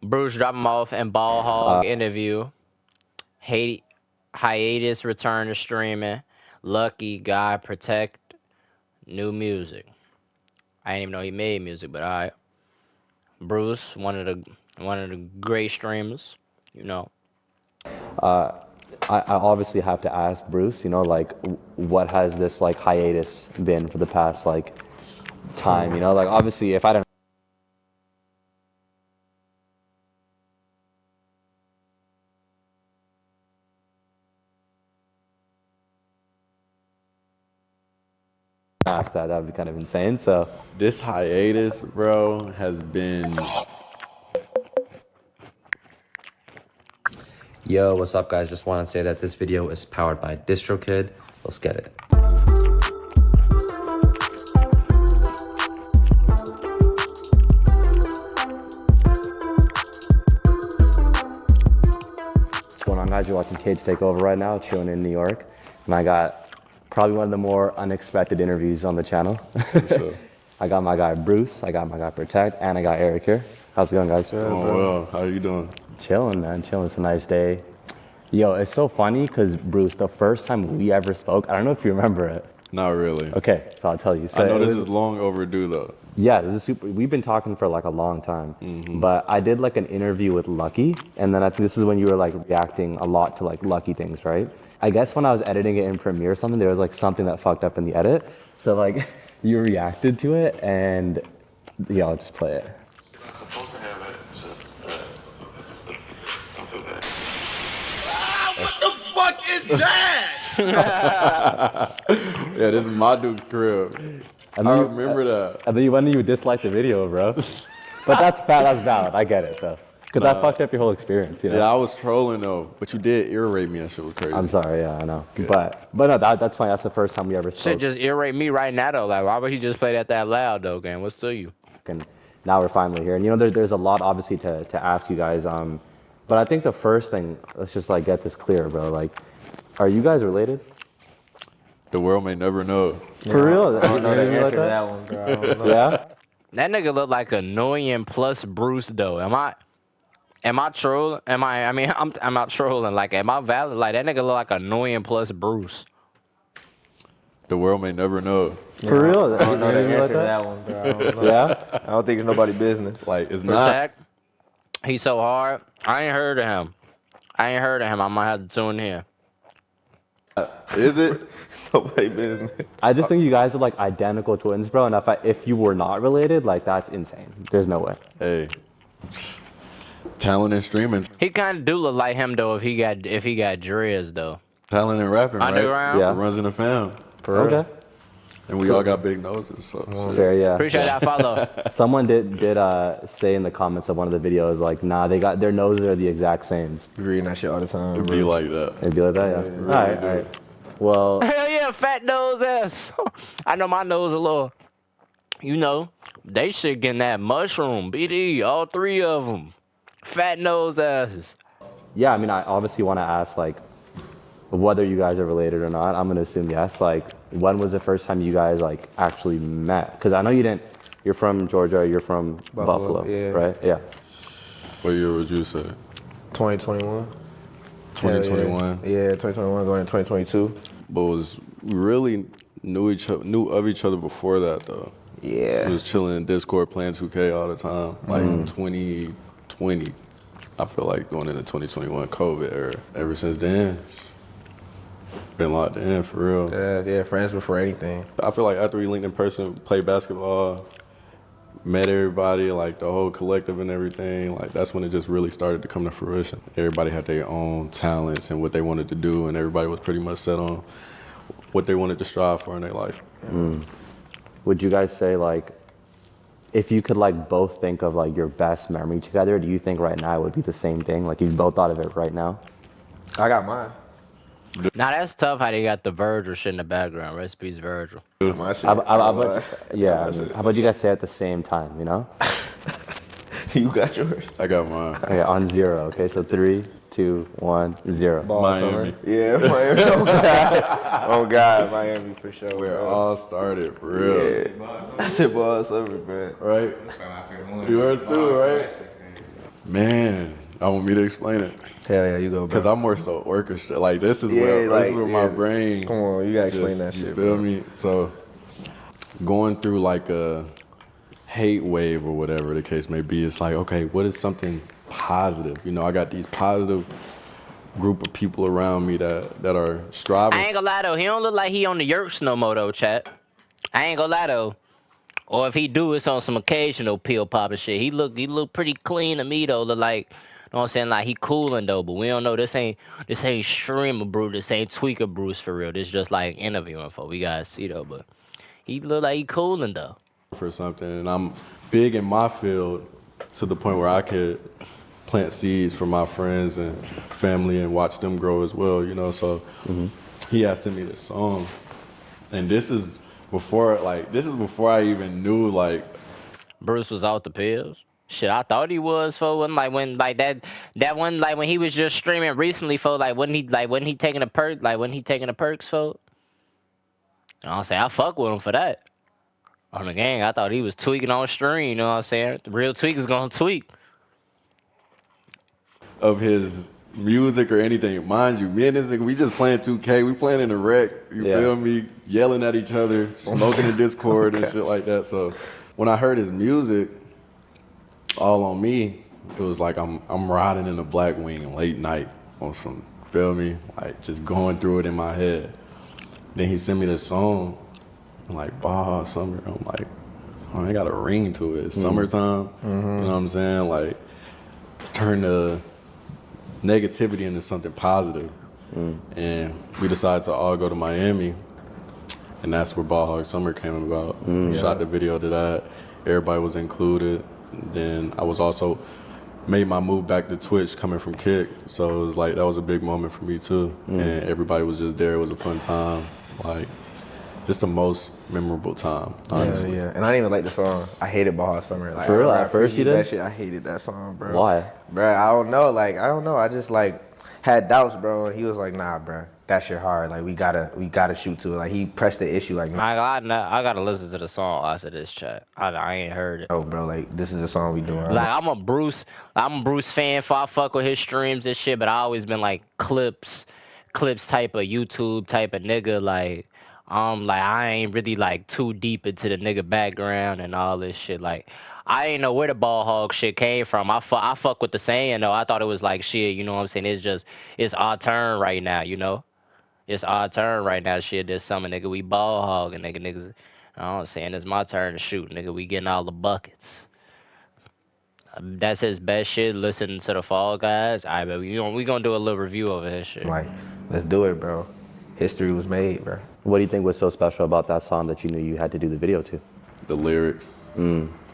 BruceDropEmOff and Ball Hog interview. Hiatus return to streaming. Lucky Guy Protect new music. I didn't even know he made music, but alright. Bruce, one of the great streamers, you know. I obviously have to ask Bruce, you know, like, what has this like hiatus been for the past like time? You know, like obviously if I don't ask that, that'd be kind of insane. So this hiatus, bro, has been. yo, what's up guys? Just want to say that this video is powered by DistroKid. Let's get it. What's going on guys? You're watching Cage Take Over right now, chilling in New York. And I got probably one of the more unexpected interviews on the channel. I got my guy Bruce, I got my guy Protect, and I got Eric here. How's it going guys? Oh well, how you doing? Chilling, man, chilling. It's a nice day. Yo, it's so funny because Bruce, the first time we ever spoke, I don't know if you remember it. Not really. Okay, so I'll tell you. So I know this is long overdue though. Yeah, this is super. We've been talking for like a long time, but I did like an interview with Lucky, and then I think this is when you were like reacting a lot to like Lucky things, right? I guess when I was editing it in Premiere or something, there was like something that fucked up in the edit, so like you reacted to it, and yeah, I'll just play it. You're not supposed to have it, so don't feel bad. What the fuck is that? Yeah, this is my dude's crib. I remember that. And then when you dislike the video, bro. But that's valid. I get it though, because that fucked up your whole experience. You know? Yeah, I was trolling though, but you did irritate me. That shit was crazy. I'm sorry. Yeah, I know. Good. But no, that's fine. That's the first time we ever spoke. Shit just irritate me right now though. Like, why would he just play that loud though, gang? What's to you? And now we're finally here. And you know, there's a lot obviously to ask you guys. But I think the first thing, let's just like get this clear, bro. Like, are you guys related? The world may never know. For real? I don't know the answer to that one, bro. I don't know. Yeah. That nigga look like a annoying plus Bruce though. Am I trolling? I'm not trolling. Like, am I valid? Like, that nigga look like annoying plus Bruce. The world may never know. For real? I don't know the answer to that one, bro. I don't know. Yeah. I don't think it's nobody's business. Like, it's not. Protect. He's so hard. I ain't heard of him. I might have to tune in. Is it? Nobody's business. I just think you guys are like identical twins, bro. And if you were not related, like that's insane. There's no way. Hey, talent and streaming, He kind of do look like him though. If he got dreads though. talent and rapping, right? Underground? Yeah. It runs in the fam, Okay. and we all got big noses. So shit. Fair, yeah. Appreciate that follow. Someone did say in the comments of one of the videos, like, nah, they got their noses are the exact same. We reading that shit all the time. It'd bro. be like that. It'd be like that, yeah. All right. Well, Hell yeah, fat nose ass. I know my nose a little. You know, they shit getting that mushroom, BD, all three of them. Fat nose asses. yeah, I mean, I obviously want to ask, like, whether you guys are related or not. I'm going to assume yes. Like, when was the first time you guys, like, actually met? Because I know you're from Georgia, you're from Buffalo, yeah. right? Yeah. What year would you say? 2021. 2021. Yeah, 2021 going into 2022. But was we really knew of each other before that though. Yeah. We was chilling in Discord playing 2K all the time. Like 2020, I feel like going into 2021 COVID era. Ever since then, been locked in for real. Yeah, friends before anything. I feel like after we linked in person, played basketball, met everybody, like the whole collective and everything, like that's when it just really started to come to fruition. Everybody had their own talents and what they wanted to do, and everybody was pretty much set on what they wanted to strive for in their life. Would you guys say, like, if you could, like, both think of, like, your best memory together, do you think right now it would be the same thing? Like, you both thought of it right now? I got mine. Now that's tough how they got the Virgil shit in the background. Recipes Virgil. My shit. How about you guys say it at the same time, you know? You got yours. I got mine. Okay, on 0. Okay, so 3, 2, 1, 0. Ball Miami. summer. Yeah, Miami. Oh God. Oh God, Miami for sure. Where it all started, for real. Yeah. I said ball summer, man. Right? Yours too, right? Man, I want me to explain it. Hell yeah, you go, bro. Because I'm more so orchestra. Like, this is Yeah, where, like, this is where my brain. Come on, you gotta explain just, that you shit, feel bro. me? So, going through like a hate wave or whatever the case may be, it's like, okay, what is something positive? You know, I got these positive group of people around me that are striving. I ain't gonna lie though, he don't look like he on the yurks no more though, chat. I ain't gonna lie though. Or if he do, it's on some occasional pill popping shit. He look pretty clean to me though. Look like, you know what I'm saying? Like he coolin' though, but we don't know. This ain't streamer Bruce. This ain't tweaker Bruce for real. This just like interviewing for. We gotta see though, but he look like he coolin' though. For something, and I'm big in my field to the point where I could plant seeds for my friends and family and watch them grow as well, you know. So he had sent me this song, and this is before I even knew like Bruce was off the pills. Shit, I thought he was for when that one like when he was just streaming recently for like when he taking a perk like when he taking the perks for. I'll say I fuck with him for that. On the gang, I thought he was tweaking on stream. You know what I'm saying? The real tweak is gonna tweak. of his music or anything. Mind you, me and this nigga, we just playing 2K. We playing in the rec. You feel me? Yelling at each other, smoking in Discord and shit like that. So when I heard his music, All on Me, it was like I'm riding in a black wing late night on some, feel me? Like just going through it in my head. Then he sent me this song, like Baja Summer. I'm like, oh, I got a ring to it. It's summertime. You know what I'm saying? Like, it's turned the negativity into something positive. And we decided to all go to Miami. And that's where Ball Hog Summer came about. Shot the video to that. Everybody was included. Then I was also made my move back to Twitch coming from Kick. So it was like, that was a big moment for me too. And everybody was just there. It was a fun time. Like, just the most memorable time, honestly. Yeah. And I didn't even like the song. I hated Baja Summer. Like, For real? At first you did? That shit, I hated that song, bro. Why? Bro, I don't know. I just like had doubts, bro. And he was like, nah, bro, that shit hard. Like we gotta shoot to it. Like he pressed the issue. Like, I gotta listen to the song after this chat. I ain't heard it. oh, bro, like this is the song we doing. Like I'm a Bruce fan. I fuck with his streams and shit, but I always been like clips type of YouTube type of nigga. Like I ain't really like too deep into the nigga background and all this shit. Like I ain't know where the ball hog shit came from. I fuck with the saying though. I thought it was like shit. You know what I'm saying? It's our turn right now. You know, it's our turn right now. Shit, this summer, nigga, we ball hog and niggas. You know what I'm saying? It's my turn to shoot, nigga. We getting all the buckets. That's his best shit. Listening to the Fall Guys. All right, baby, we gonna do a little review of his shit. Like, let's do it, bro. History was made, bro. What do you think was so special about that song that you knew you had to do the video to? The lyrics.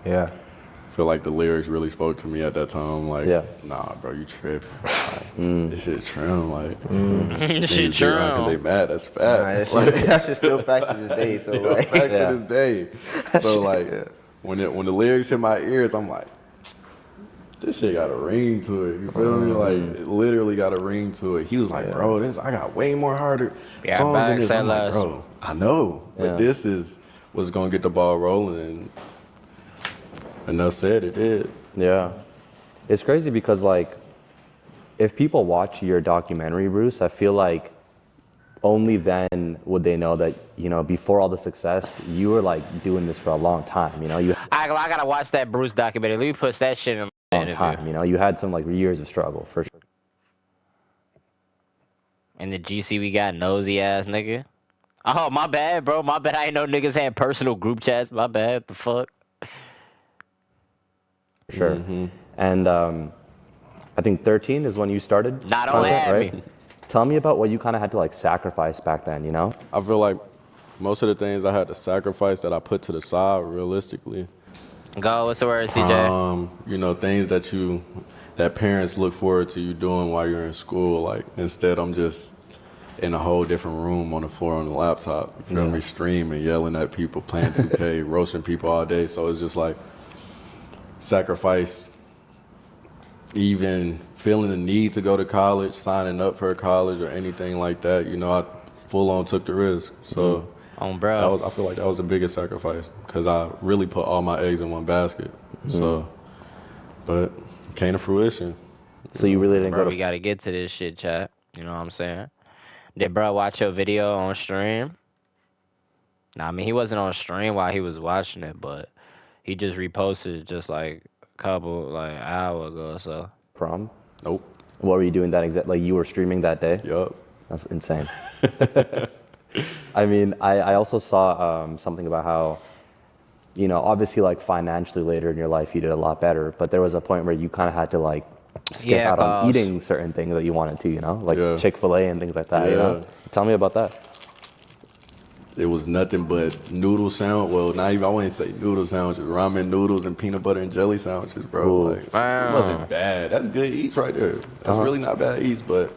Yeah. I feel like the lyrics really spoke to me at that time. Like, nah, bro, you tripping. Like, this shit trim. Like, This shit trim. Because they mad. That's facts. Nah, that shit still facts to this day. So Still like, facts to this day. So like, when the lyrics hit my ears, I'm like, this shit got a ring to it. You feel me? Like, it literally got a ring to it. He was like, bro, I got way more harder songs than this. I'm like, bro, I know, but this is what's gonna get the ball rolling. And enough said, it did. Yeah. It's crazy because, like, if people watch your documentary, Bruce, I feel like only then would they know that, you know, before all the success, you were, like, doing this for a long time, you know? I gotta watch that Bruce documentary. Let me put that shit in a long time, you know? You had some, like, years of struggle, for sure. And the GC we got nosy ass nigga. Oh, my bad, bro. My bad. I ain't know niggas had personal group chats. My bad. The fuck? Sure. And I think 13 is when you started. Not only right? Me. Tell me about what you kind of had to like sacrifice back then, you know? I feel like most of the things I had to sacrifice that I put to the side realistically. Go, what's the word, CJ? You know, things that parents look forward to you doing while you're in school. Like, instead I'm just in a whole different room on the floor on the laptop. You feel me? Streaming, yelling at people, playing 2K, roasting people all day. So it's just like, sacrifice even feeling the need to go to college, signing up for college or anything like that. You know, I full on took the risk. So bro. I feel like that was the biggest sacrifice because I really put all my eggs in one basket. So, but came to fruition. So you really didn't Bro, go we to gotta get to this shit, chat. You know what I'm saying? Did bro watch your video on stream? Nah, I mean, he wasn't on stream while he was watching it, but he just reposted just like a couple, like hour ago or so. prom? Nope. What were you doing that exact? Like you were streaming that day? Yup. That's insane. I mean, I also saw something about how, you know, obviously like financially later in your life you did a lot better, but there was a point where you kind of had to like skip Yeah, out on cause eating certain things that you wanted to, you know, like Yeah. Chick-fil-A and things like that. You know, Yeah. tell me about that. It was nothing but noodle sandwich. Well, not even, I wouldn't say noodle sandwiches, ramen noodles and peanut butter and jelly sandwiches, bro. Ooh. Like, it wasn't bad. That's good eats right there. That's really not bad eats, but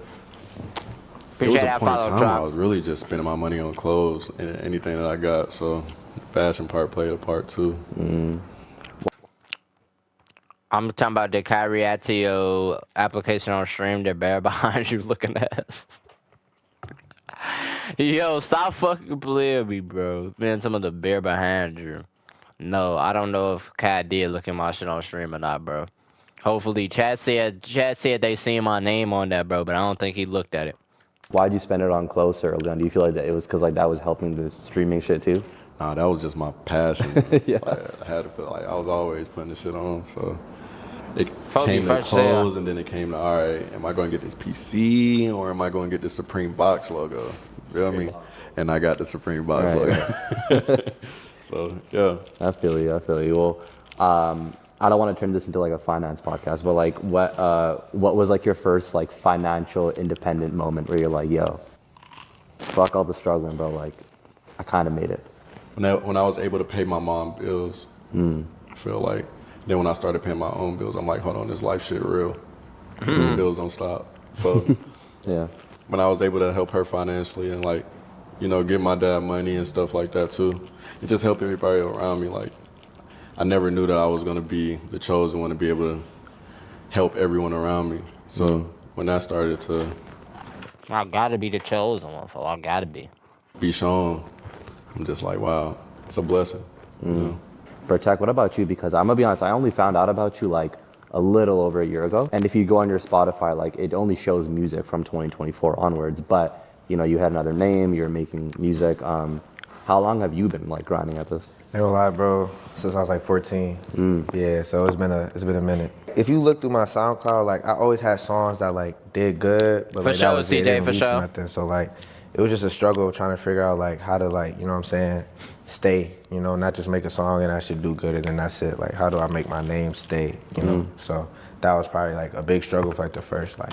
it was appreciate a that point in follow time drop. I was really just spending my money on clothes and anything that I got. So fashion part played a part too. I'm talking about did Kai react to your application on stream? They're bare behind you looking ass. Yo, stop fucking playing me, bro. Man, some of the bear behind you. No, I don't know if Kai did look at my shit on stream or not, bro. Hopefully, Chad said they seen my name on that, bro, but I don't think he looked at it. Why'd you spend it on clothes so early on? Do you feel like that it was because like that was helping the streaming shit too? Nah, that was just my passion. Yeah. Like, I had to feel like I was always putting this shit on. So it Fuck you, came to first clothes, and then it came to, all right, am I going to get this PC or am I going to get the Supreme Box logo? You feel me? And I got the Supreme Box Right, logo. So, yeah. I feel you. I feel you. Well, I don't want to turn this into like a finance podcast, but like, what was like your first like financial independent moment where you're like, yo, fuck all the struggling, bro. Like, I kind of made it. When I was able to pay my mom bills, I feel like, then when I started paying my own bills, I'm like, hold on, this life shit real. The bills don't stop. So Yeah. when I was able to help her financially and like, you know, give my dad money and stuff like that too, it just helped everybody around me. Like, I never knew that I was gonna be the chosen one to be able to help everyone around me. So when that started to I gotta be the chosen one, for I gotta be. be shown, I'm just like, wow, it's a blessing. You know? Protect, what about you? Because I'm gonna be honest, I only found out about you like a little over a year ago. And if you go on your Spotify, like it only shows music from 2024 onwards. But you know, you had another name, you're making music. How long have you been like grinding at this? Ain't gonna lie, bro. Since I was like 14. Yeah, so it's been a minute. If you look through my SoundCloud, like I always had songs that like did good, but like For sure, that was it. It CJ, didn't for lead to sure. nothing. So like it was just a struggle trying to figure out like how to like, you know what I'm saying, stay, you know, not just make a song and actually do good and then that's it. Like how do I make my name stay, you know? So that was probably like a big struggle for like the first like,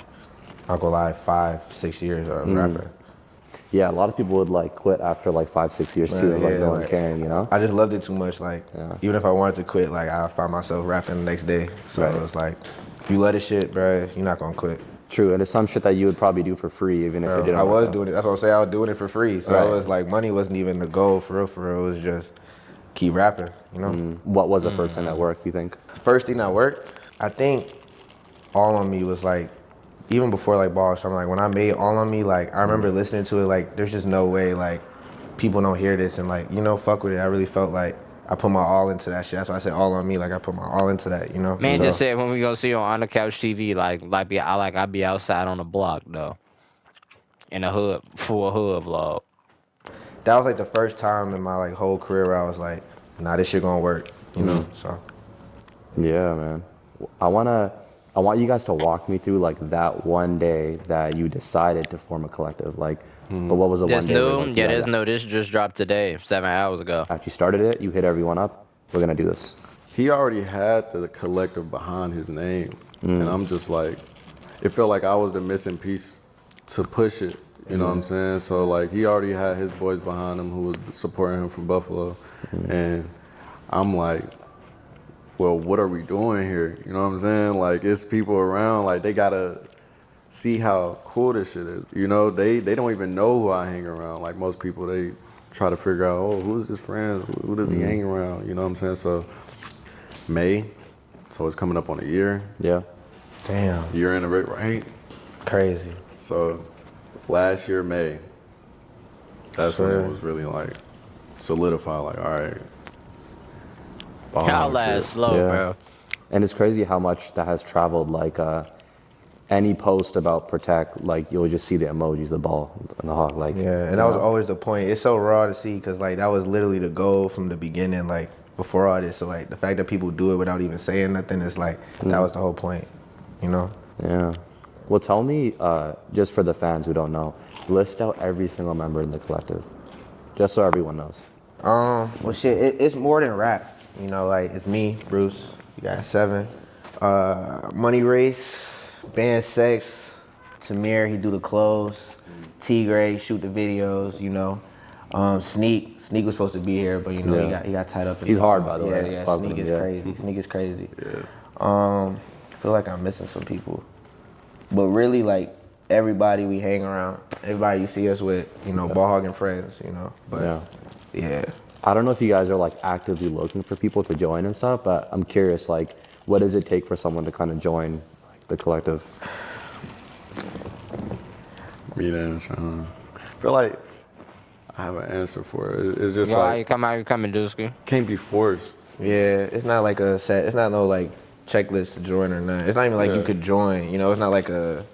I'll go lie 5-6 years of rapping. Yeah, a lot of people would like quit after like 5-6 years too, of, like no one caring, you know? I just loved it too much. Like, even if I wanted to quit, like, I find myself rapping the next day. So Right. it was like, if you love this shit, bro, you're not gonna quit. True, and it's some shit that you would probably do for free, even if it didn't. I was work out. doing it. That's what I'm saying. I was doing it for free. So Right. it was like, money wasn't even the goal for real. For real, it was just keep rapping. You know. What was the first thing that worked, you think? First thing that worked, I think, All on Me was like, even before like Ball, so I'm like, when I made All on Me, like I remember listening to it, like there's just no way like people don't hear this and like, you know, fuck with it. I really felt like I put my all into that shit. That's why I said All on Me, like I put my all into that, you know. Man So, just said when we go see you on the couch TV, I be outside on the block though, in a hood for a hood vlog. that was like the first time in my like whole career where I was like, nah, this shit gonna work, you know. So Yeah, man. I want you guys to walk me through like that one day that you decided to form a collective. Like, but what was the This one day? where, new, like, you yeah, guys this new. This just dropped today, 7 hours ago. After you started it, you hit everyone up. We're gonna do this. He already had the collective behind his name. And I'm just like, it felt like I was the missing piece to push it. You know what I'm saying? So like he already had his boys behind him who was supporting him from Buffalo. And I'm like, well, what are we doing here? You know what I'm saying? Like it's people around, like they gotta see how cool this shit is. You know, they don't even know who I hang around. Like most people, they try to figure out, oh, who's his friend? Who does he hang around? You know what I'm saying? So May, so it's coming up on a year. Yeah. damn, Year anniversary, right? crazy. So last year, May, that's when Sure. it was really like solidified, like, all right. ball Y'all and last shit. slow, Yeah. bro. And it's crazy how much that has traveled. Like any post about Protect, like you'll just see the emojis, the ball and the hawk. Like Yeah, and that was always the point. It's so raw to see because like that was literally the goal from the beginning, like before all this. So like the fact that people do it without even saying nothing is like that was the whole point, you know? Yeah. Well, tell me, just for the fans who don't know, list out every single member in the collective, just so everyone knows. Well, shit, it's more than rap. You know, like it's me, Bruce. You got 7. Money Race, Band Sex, Samir, he do the clothes. T Gray shoot the videos. You know, Sneak was supposed to be here, but you know he got tied up. He's hard, by the way. Yeah, Fuck Sneak with is him, crazy. Sneak is crazy. Yeah. I feel like I'm missing some people, but really like everybody we hang around, everybody you see us with, you know, ball hogging friends, you know. But yeah. I don't know if you guys are like actively looking for people to join and stuff, but I'm curious, like, what does it take for someone to kind of join like, the collective? Me to answer. I feel like I have an answer for it. It's just Why like you coming, Dusky? can't be forced. Yeah, it's not like a set. It's not no like checklist to join or nothing. It's not even like you could join. You know, it's not like a.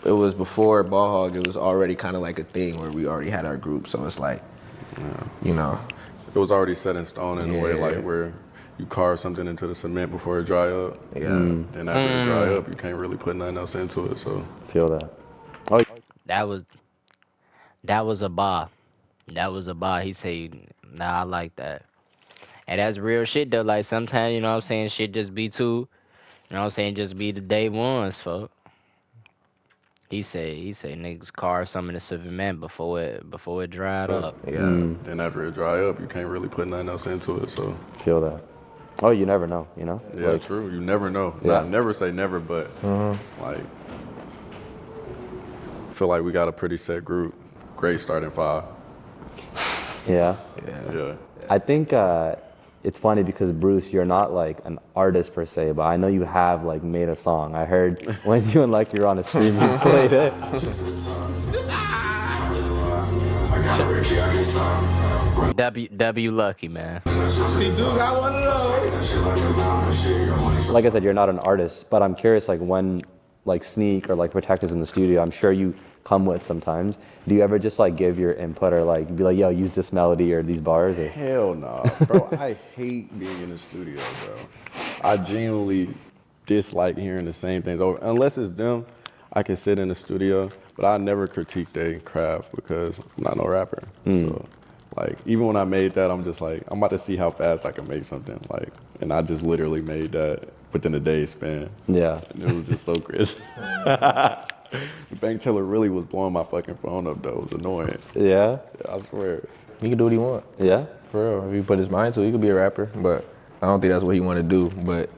It was before Ball Hog. It was already kind of like a thing where we already had our group. So it's like, you know, It was already set in stone in a way, like where you carve something into the cement before it dry up. Yeah. And after it dry up, you can't really put nothing else into it. So Feel that. Oh, That was a bar. That was a bar. He said, nah, I like that. And that's real shit though. Like sometimes, you know what I'm saying, shit just be too, you know what I'm saying, just be the day ones, fuck. He said niggas carve some in the cement before it dried up. Yeah. then after it dry up, you can't really put nothing else into it. So feel that. Oh, you never know, you know? yeah, Like, true. You never know. Yeah. Never say never, but like I feel like we got a pretty set group. Great starting 5. yeah. Yeah. I think it's funny because Bruce, you're not like an artist per se, but I know you have like made a song. I heard when you and Lucky were on a stream, you played it. W Lucky, man. We do got one of those. Like I said, you're not an artist, but I'm curious, like when like Sneak or like Protect is in the studio, I'm sure you come with sometimes. Do you ever just like give your input or like be like, yo, use this melody or these bars? Or? Hell no, bro. I hate being in the studio, bro. I genuinely dislike hearing the same things over. Unless it's them, I can sit in the studio, but I never critique their craft because I'm not no rapper. So, like, even when I made that, I'm just like, I'm about to see how fast I can make something. Like, and I just literally made that within a day span. Yeah. And it was just so crisp. The bank teller really was blowing my fucking phone up, though. It was annoying. Yeah? I swear. He can do what he want. Yeah? For real. If he put his mind to it, he could be a rapper. But I don't think that's what he want to do. But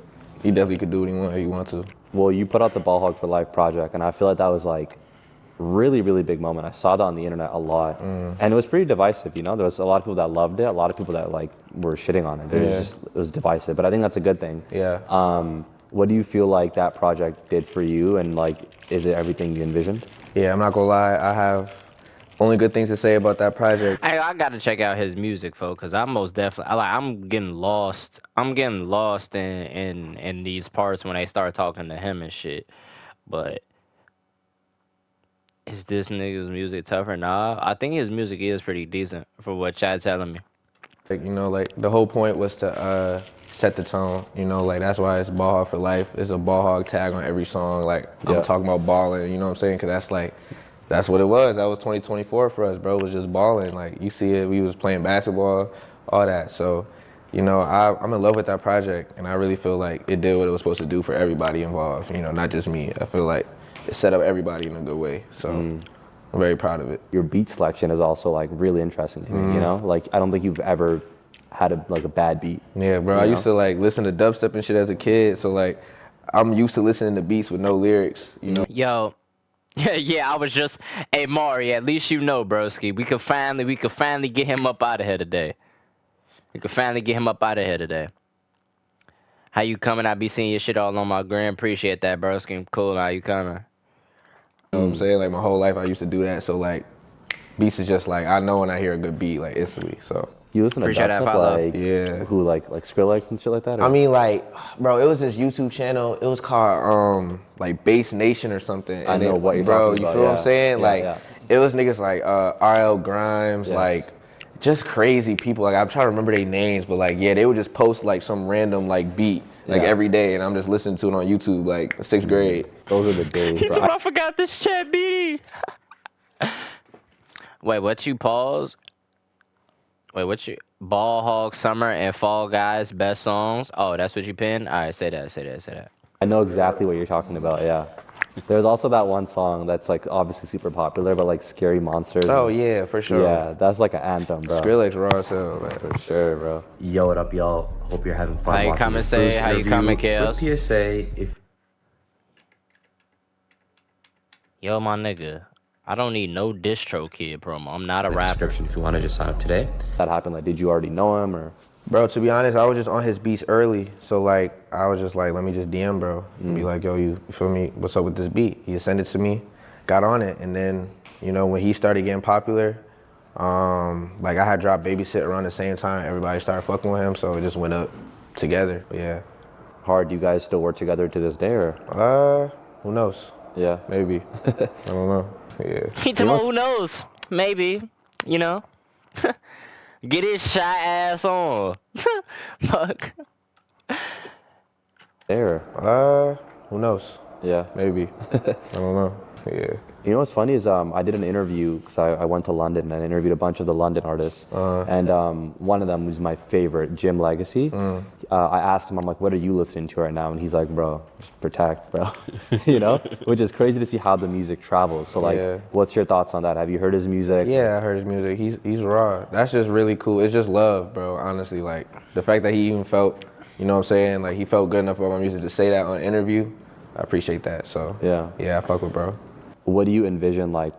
he definitely could do what he want to. Well, you put out the Ball Hog for Life project, and I feel like that was like really, really big moment. I saw that on the internet a lot, and it was pretty divisive. You know, there was a lot of people that loved it, a lot of people that like were shitting on it. It was divisive, but I think that's a good thing. Yeah. What do you feel like that project did for you, and like, is it everything you envisioned? Yeah, I'm not gonna lie. I have only good things to say about that project. Hey, I gotta check out his music, folks, cause I'm most definitely I'm getting lost. I'm getting lost in these parts when they start talking to him and shit. But is this nigga's music tougher? Nah, I think his music is pretty decent for what Chad's telling me. Like, you know, like the whole point was to set the tone. You know, like that's why it's Ball Hog for Life. It's a Ball Hog tag on every song. Like I'm talking about balling. You know what I'm saying? Cause that's what it was. That was 2024 for us, bro. It was just balling. Like you see it. We was playing basketball, all that. So, you know, I'm in love with that project, and I really feel like it did what it was supposed to do for everybody involved. You know, not just me. I feel like it set up everybody in a good way. So I'm very proud of it. Your beat selection is also like really interesting to me. You know, like I don't think you've ever had a bad beat. Yeah, bro. I used to like listen to dubstep and shit as a kid, so like I'm used to listening to beats with no lyrics. You know. Yo, yeah, I was just, hey Mari, at least you know, broski, we could finally get him up out of here today. How you coming? I be seeing your shit all on my gram. Appreciate that, broski. Cool. How you coming? You know what I'm saying? Like my whole life I used to do that, so like beats is just like I know when I hear a good beat like instantly. So You listen to Appreciate dubstep, that follow. like Yeah. who like Skrillex and shit like that? Or? I mean, like, bro, it was this YouTube channel. It was called like Bass Nation or something. And I know what you're bro, talking you about, feel what I'm yeah. saying? Yeah, Like, yeah. it was niggas like RL Grimes, Yes. like just crazy people. Like, I'm trying to remember their names, but like, yeah, they would just post like some random like beat like Yeah. every day, and I'm just listening to it on YouTube, like in 6th grade. Those are the days, He bro. said, I forgot this chat BD. Wait, what you pause? Wait, what you Ball Hog Summer and Fall Guys best songs? Oh, that's what you pinned? Alright, say that. I know exactly what you're talking about, yeah. There's also that one song that's like obviously super popular, but like Scary Monsters. Oh and- yeah, for sure. Yeah, that's like an anthem, bro. Skrillex raw as hell, man. For sure, bro. Yo, what up, y'all? Hope you're having fun How you watching coming, this Say? Bruce How you interview. coming, Chaos? Quick PSA, if Yo, my nigga. I don't need no distro kid promo. I'm not a in the rapper. description if you want to just sign up today. That happened, like, did you already know him or? Bro, to be honest, I was just on his beats early. So like, I was just like, let me just DM bro. And be like, yo, you feel me? What's up with this beat? He sent it to me, got on it. And then, you know, when he started getting popular, like I had dropped Babysit around the same time. Everybody started fucking with him. So it just went up together. But yeah. Hard, do you guys still work together to this day or? Who knows? Yeah. Maybe. I don't know. Yeah. He told me, who knows? Maybe. You know? Get his shy ass on. Fuck. There. Who knows? Yeah. Maybe. I don't know. Yeah. You know what's funny is I did an interview because I went to London and I interviewed a bunch of the London artists. And one of them was my favorite, Jim Legacy. I asked him, I'm like, what are you listening to right now? And he's like, bro, just Protect, bro. You know? Which is crazy to see how the music travels. So like, Yeah. what's your thoughts on that? Have you heard his music? Yeah, I heard his music. He's raw. That's just really cool. It's just love, bro, honestly. Like, the fact that he even felt, you know what I'm saying? Like, he felt good enough about my music to say that on an interview. I appreciate that. So, yeah, I fuck with bro. What do you envision like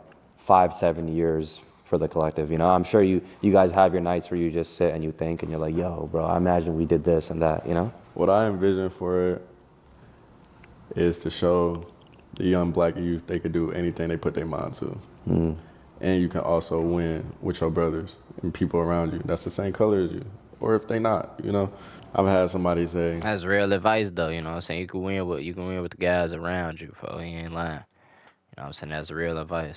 5-7 years for the collective? You know, I'm sure you guys have your nights where you just sit and you think and you're like, yo, bro, I imagine we did this and that, you know? What I envision for it is to show the young black youth they could do anything they put their mind to. And you can also win with your brothers and people around you that's the same color as you. Or if they not, you know. I've had somebody say, That's real advice, though. You know what I'm saying? You can win with the guys around you, fo. He ain't lying. You know what I'm saying? That's real advice.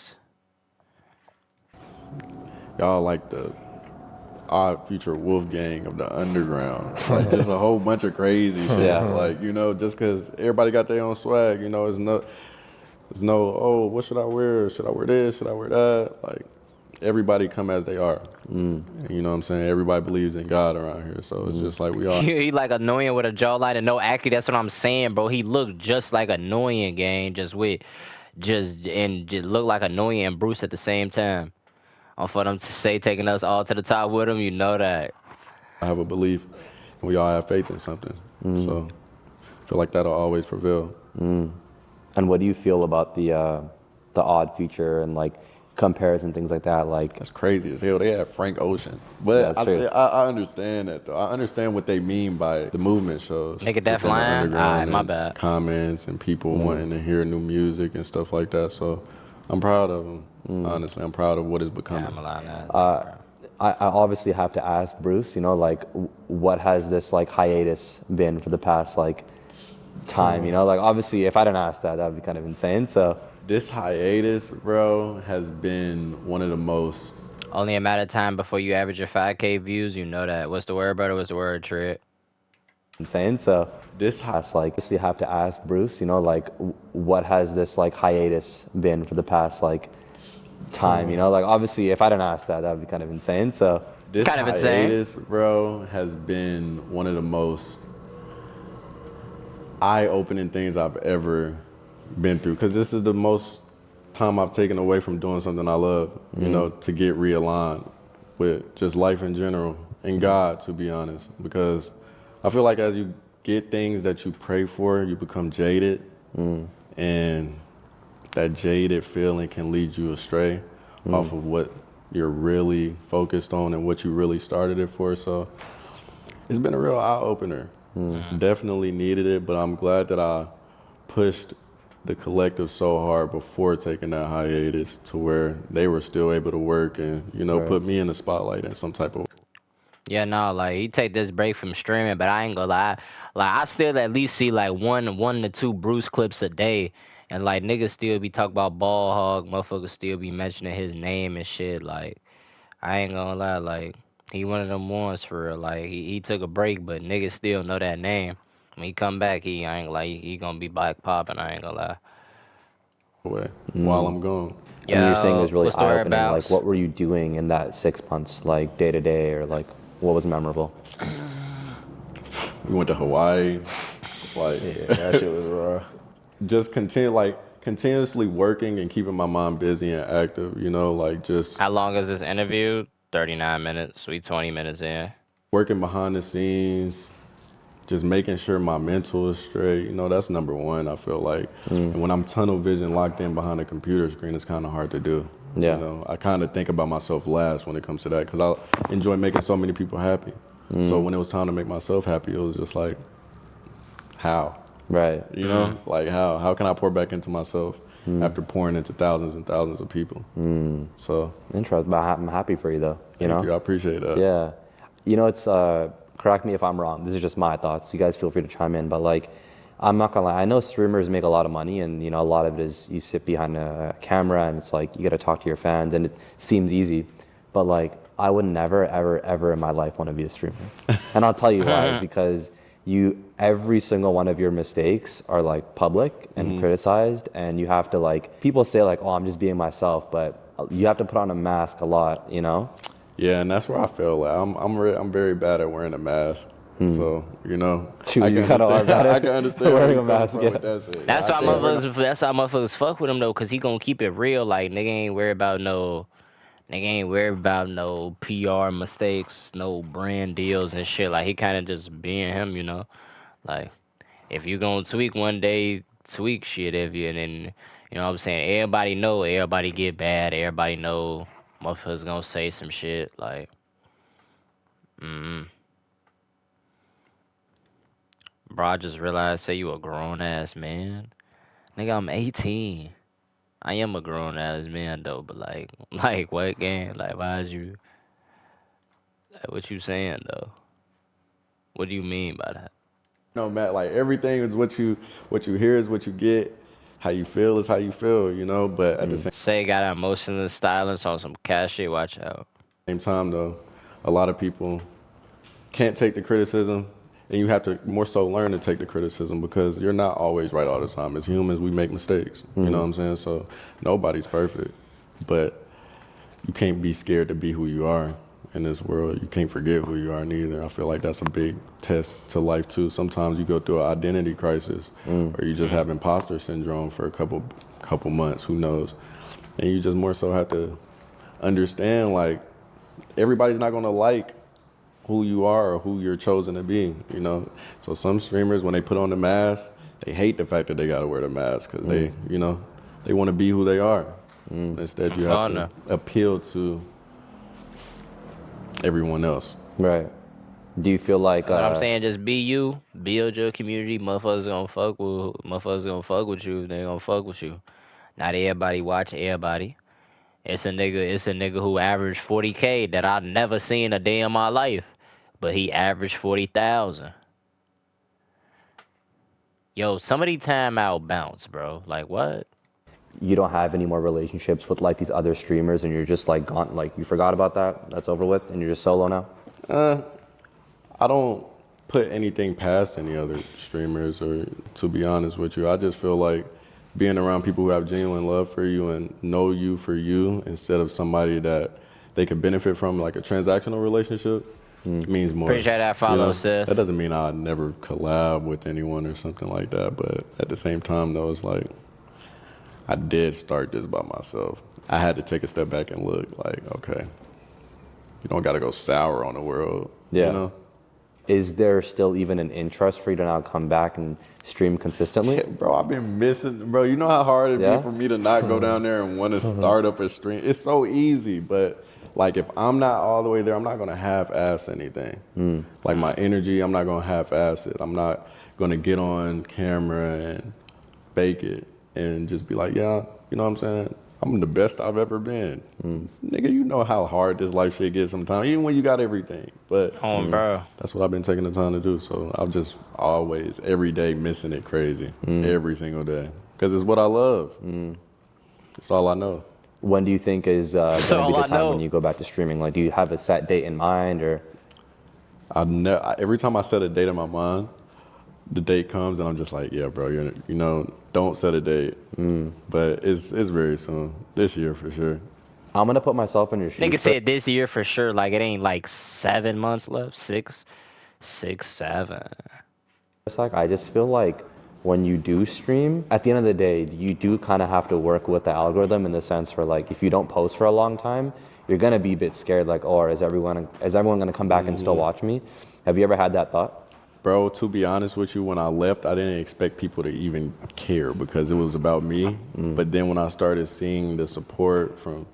y'all like the Odd Future Wolfgang of the underground. Like, just a whole bunch of crazy shit. Yeah. Like, you know, just because everybody got their own swag, you know, there's no, oh, what should I wear? Should I wear this? Should I wear that? Like, everybody come as they are. And you know what I'm saying? Everybody believes in God around here. So it's just like we are. He like annoying with a jawline and no acting. That's what I'm saying, bro. He looked just like annoying, gang. Just look like annoying and Bruce at the same time. For them to say taking us all to the top with him, you know that. I have a belief, and we all have faith in something. So I feel like that'll always prevail. And what do you feel about the Odd Future and like comparison, things like that? Like, That's crazy as hell. They have Frank Ocean. But That's true. I understand that, though. I understand what they mean by the movement shows. Make a deaf within the line? underground Alright, my and bad. Comments and people wanting to hear new music and stuff like that. So I'm proud of them. Honestly, I'm proud of what it's becoming. I'm allowed that. I obviously have to ask Bruce, you know, like what has this like hiatus been for the past like time, you know? Like obviously if I didn't ask that, that'd be kind of insane. So This hiatus, bro, has been one of the most. Only a matter of time before you average your 5K views, you know that. What's the word, brother? What's the word, Trip? insane. So This that's like obviously have to ask Bruce, you know, like what has this like hiatus been for the past like time, you know? Like obviously if I didn't ask that, that'd be kind of insane. So This Kind of insane. hiatus, bro, has been one of the most eye-opening things I've ever been through. Because this is the most time I've taken away from doing something I love, you know, to get realigned with just life in general and God, to be honest. Because I feel like as you get things that you pray for, you become jaded. And that jaded feeling can lead you astray off of what you're really focused on and what you really started it for. So it's been a real eye-opener. Definitely needed it, but I'm glad that I pushed the collective so hard before taking that hiatus to where they were still able to work and, you know, put me in the spotlight in some type of way. Yeah, no, like he take this break from streaming, but I ain't gonna lie. Like I still at least see like one to two Bruce clips a day, and like niggas still be talking about ball hog, motherfuckers still be mentioning his name and shit. Like I ain't gonna lie, like he one of them ones for real. Like he took a break, but niggas still know that name. When he come back, I ain't like he gonna be back popping. I ain't gonna lie. Away while I'm gone. I mean, you're saying it Yo, was really what's the eye-opening. Like, whereabouts? what were you doing in that 6 months, like day to day, or like what was memorable? We went to Hawaii, like Yeah, that shit was raw. just continuously working and keeping my mind busy and active. You know, like just How long is this interview? 39 minutes. We 20 minutes in. working behind the scenes, just making sure my mental is straight. You know, that's number one. I feel like, and when I'm tunnel vision locked in behind a computer screen, it's kind of hard to do. Yeah. You know, I kind of think about myself last when it comes to that because I enjoy making so many people happy. So when it was time to make myself happy, it was just like, how? Right. You know, like how can I pour back into myself after pouring into thousands and thousands of people? So Interesting. But I'm happy for you, though. You thank know. you. I appreciate that. Yeah. You know, it's correct me if I'm wrong. This is just my thoughts. You guys feel free to chime in. But like, I'm not gonna lie. I know streamers make a lot of money, and you know, a lot of it is you sit behind a camera, and it's like you got to talk to your fans, and it seems easy. But like, I would never, ever, ever in my life want to be a streamer. And I'll tell you why. Is because every single one of your mistakes are like public and criticized, and you have to like, people say like, oh, I'm just being myself, but you have to put on a mask a lot, you know? Yeah, and that's where I feel like I'm very bad at wearing a mask. So you know, True, I you can kinda are understand. bad at I can understand wearing where a you mask, come yeah. from with that shit. That's I why feel it. motherfuckers. That's why motherfuckers fuck with him though, cause he gonna keep it real. Like nigga ain't worried about no. Nigga ain't worried about no PR mistakes, no brand deals and shit. Like he kind of just being him, you know. Like if you gonna tweak one day, tweak shit. If you and then you know what I'm saying. Everybody know. Everybody get bad. Everybody know. Motherfuckers gonna say some shit like. Bro, I just realized, say you a grown ass man. Nigga, I'm 18. I am a grown ass man though, but like, like what game? Like, why is you? Like, what you saying though? What do you mean by that? No, Matt. Like everything is what you hear is what you get. How you feel is how you feel. You know, but at the Say got emotionless stylings on some cash shit. Watch out. same time, though, a lot of people can't take the criticism, and you have to more so learn to take the criticism because you're not always right all the time. As humans, we make mistakes. You know what I'm saying? So nobody's perfect, but you can't be scared to be who you are in this world. You can't forget who you are neither. I feel like that's a big test to life too. Sometimes you go through an identity crisis, or you just have imposter syndrome for a couple months. Who knows? And you just more so have to understand like everybody's not gonna like who you are or who you're chosen to be, you know? So some streamers, when they put on the mask, they hate the fact that they gotta wear the mask because they, you know, they wanna be who they are. Instead, you have to appeal to everyone else. Right. Do you feel like What I'm saying, just be you, build your community. Motherfuckers gonna fuck with you. They gonna fuck with you. Not everybody watch everybody. It's a nigga who averaged 40K that I never seen a day in my life, but he averaged 40,000. Yo, somebody time out bounce, bro. Like what? you don't have any more relationships with like these other streamers and you're just like gone, like you forgot about that, that's over with, and you're just solo now? I don't put anything past any other streamers, or to be honest with you, I just feel like being around people who have genuine love for you and know you for you instead of somebody that they could benefit from, like a transactional relationship, means more. Appreciate that follow, sis. That doesn't mean I'd never collab with anyone or something like that, but at the same time, though, it's like I did start this by myself. I had to take a step back and look like, okay, you don't got to go sour on the world. Yeah. You know? Is there still even an interest for you to now come back and stream consistently? Bro, I've been missing, bro. You know how hard it'd be for me to not go down there and want to start up a stream? It's so easy, but like if I'm not all the way there, I'm not going to half-ass anything. Like my energy, I'm not going to half-ass it. I'm not going to get on camera and fake it and just be like, yeah, you know what I'm saying? I'm the best I've ever been. Nigga, you know how hard this life shit gets sometimes, even when you got everything. But Bro. that's what I've been taking the time to do. So I'm just always, every day, missing it crazy. Every single day. Because it's what I love. It's all I know. When do you think is going to all be the I time know. when you go back to streaming? Like, do you have a set date in mind, or? Every time I set a date in my mind, the date comes and I'm just like, yeah, bro, don't set a date. But it's very soon. This year for sure. I'm gonna put myself in your shoes. Nigga said this year for sure. Like, it ain't like 7 months left. 6, 7. It's like, I just feel like when you do stream, at the end of the day, you do kind of have to work with the algorithm in the sense where, like, if you don't post for a long time, you're gonna be a bit scared. Like, oh, is everyone gonna come back and still watch me? Have you ever had that thought? Bro, to be honest with you, when I left, I didn't expect people to even care because it was about me. But then when I started seeing the support from